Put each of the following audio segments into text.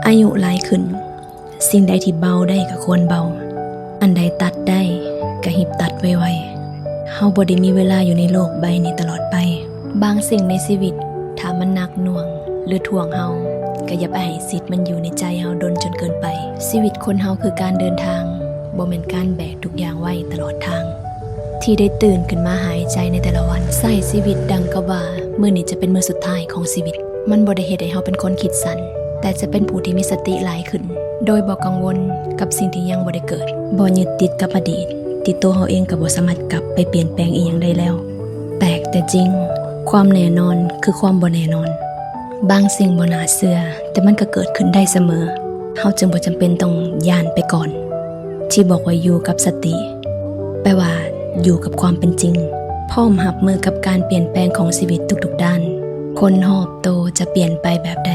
อายุหลายขึ้นสิ่งใดที่เบาได้ก็ควรเบาอันใดตัดได้ก็หิบตัดไวๆเฮาบ่ได้มีเวลาอยู่ในโลกใบนี้ตลอดไปบางสิ่งในชีวิตถ้ามันหนักหน่วงหรือถ่วงเฮาก็อย่าไปให้สิทธิ์มันอยู่ในใจเฮาดนจนเกินไปชีวิตคนเฮาคือการเดินทางบ่แม่นการแบกทุกอย่างไว้ตลอดทางที่ได้ตื่นขึ้นมาหายใจในแต่ละวันใช้ชีวิตดังกับว่ามื้อนี้จะเป็นมื้อสุดท้ายของชีวิตมันบ่ได้เฮ็ดให้เฮาเป็นคนคิดสั้นแต่จะเป็นผู้ที่มีสติหลายขึ้นโดยบ่กังวลกับสิ่งที่ยังบ่ได้เกิดบ่ยึดติดกับอดีตที่ตัวเฮาเองก็บ่สามารถกลับไปเปลี่ยนแปลงอีหยังได้แล้วแปลกแต่จริงความแน่นอนคือความบ่แน่นอนบางสิ่งบ่น่าเชื่อแต่มันก็เกิดขึ้นได้เสมอเฮาจึงบ่จำเป็นต้องย่านไปก่อนที่บอกว่าอยู่กับสติแปลว่าอยู่กับความเป็นจริงพร้อมรับมือกับการเปลี่ยนแปลงของชีวิตทุกๆด้านคนรอบตัวจะเปลี่ยนไปแบบใด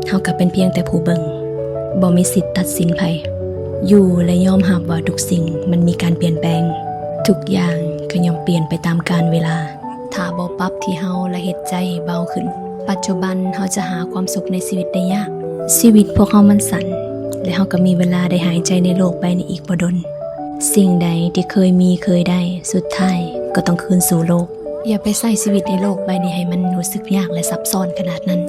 เฮาก็เป็นเพียงแต่ผู้เบิ่งบ่มีสิทธิ์ตัดสินไผอยู่และยอมรับว่าทุกสิ่งมันมีการเปลี่ยนแปลงทุกอย่างก็ย่อมเปลี่ยนไปตามกาลเวลาถ้าบ่ปรับที่เฮาและเฮ็ดใจให้เบาขึ้นปัจจุบันเฮาจะหาความสุขในชีวิตได้ยากชีวิตพวกเฮามันสั้นและเฮาก็มีเวลาได้หายใจในโลกใบนี้อีกบ่ดนสิ่งใดที่เคยมีเคยได้สุดท้ายก็ต้องคืนสู่โลกอย่าไปใช้ชีวิตในโลกใบนี้ให้มันรู้สึกยากและซับซ้อนขนาดนั้น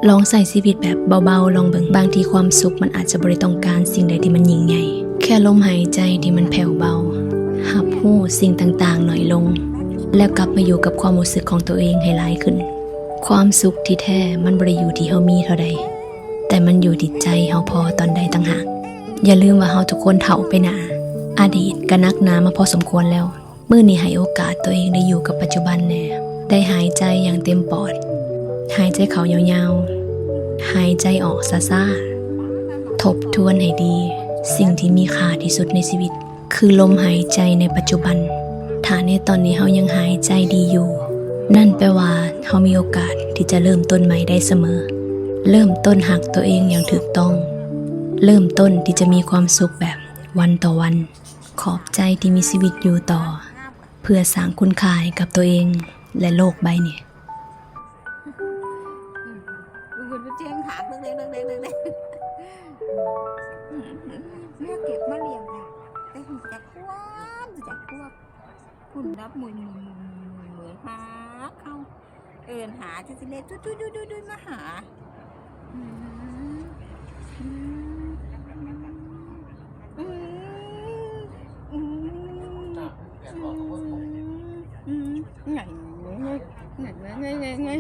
ลองใช้ชีวิตแบบเบาๆลองเบิ่งบางทีความสุขมันอาจจะบ่ได้ต้องการสิ่งใดที่มันยิ่งใหญ่แค่ลมหายใจที่มันแผ่วเบารับรู้สิ่งต่างๆหน่อยลงแล้วกลับมาอยู่กับความรู้สึกของตัวเองให้หลายขึ้นความสุขที่แท้มันบ่ได้อยู่ที่เฮามีเท่าใดแต่มันอยู่ที่ใจเฮาพอตอนใดต่างหากอย่าลืมว่าเฮาทุกคนเฒ่าไปหน้าอดีตก็นักหนามาพอสมควรแล้วมื้อนี้ให้โอกาสตัวเองได้อยู่กับปัจจุบันแน่ได้หายใจอย่างเต็มปอดหายใจเข้ายาวๆหายใจออกซ่าๆทบทวนให้ดีสิ่งที่มีค่าที่สุดในชีวิตคือลมหายใจในปัจจุบันถ้าในตอนนี้เฮายังหายใจดีอยู่นั่นแปลว่าเฮามีโอกาสที่จะเริ่มต้นใหม่ได้เสมอเริ่มต้นหักตัวเองอย่างถูกต้องเริ่มต้นที่จะมีความสุขแบบวันต่อวันขอบใจที่มีชีวิตอยู่ต่อเพื่อสร้างคุณค่าให้กับตัวเองและโลกใบนี้คุณไปเจียงถากเล็กๆแม่เก็บมาเลี้ยงค่ะแต่หุ่นจะควบหุ่นรับมวยเหมือนหาเข้าเอินหาจะสิเล็กดุยมาหาไง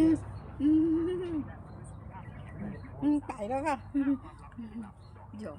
ไก่แล้วค่ะเดี๋ยว